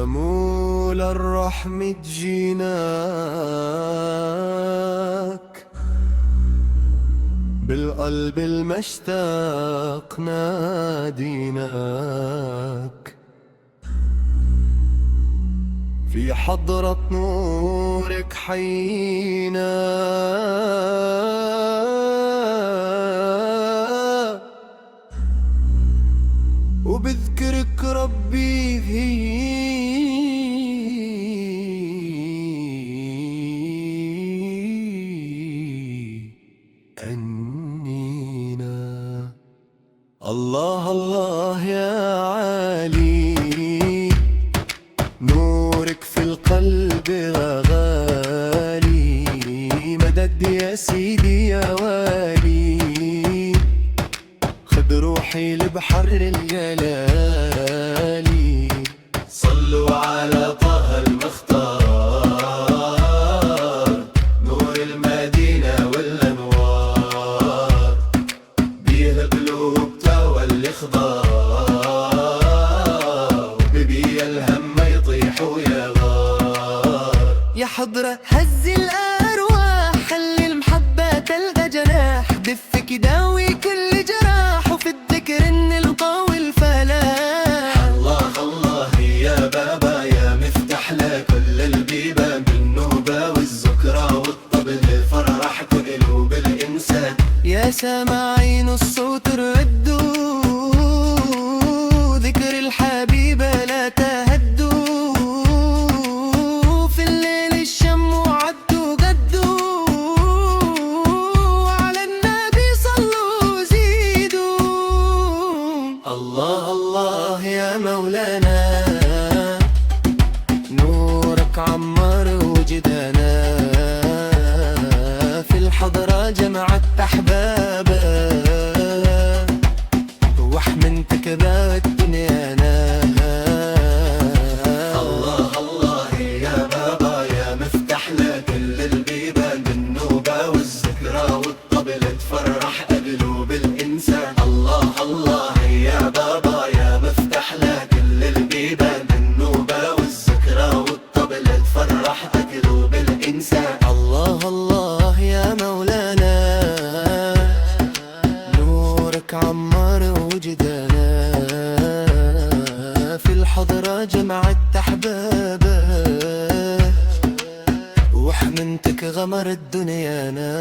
شمول الرحم جيناك، بالقلب المشتاق ناديناك، في حضرة نورك حيينا، وبذكرك ربي أنينا. الله الله يا عالي، نورك في القلب غالي، مدد يا سيدي يا والي، خد روحي لبحر الجلالي. صلوا على طه المختار، نور المدينة والأنوار، بيه قلوب تولي خضار، ببي الهم يطيحوا يا غار. يا حضرة هز الأرواح، خلي المحبة تلقى جناح، دفك داوي كل جراح، وفي الذكر نلقى والفلاح. الله الله يا بابا يا مفتاح لكل البيبان، بالنوبة والذكرى والطبل فرح قلوب الإنسان. يا سامعين الصوت ردوا، ذكر الحبيب لا تهدوا، في الليل الشم عدوا قدوا، على النبي صلوا زيدوا. الله الله يا مولانا، نورك عمر وجدانا، في الحضرة جمعت أحبابا، وحمنتك بات دنيانا. الله الله يا بابا يا مفتاح لكل البيبان، بالنوبة والذكرى والطبل تفرح قلوب الإنسان. الله الله يا بابا يا مفتاح لكل البيبان، بالنوبة والذكرى والطبل تفرح قلوب الإنسان. الله الله يا مولانا، نورك عمر وجدانا، في الحضرة جمعت أحبابا، وحمنتك غمرت دنيانا.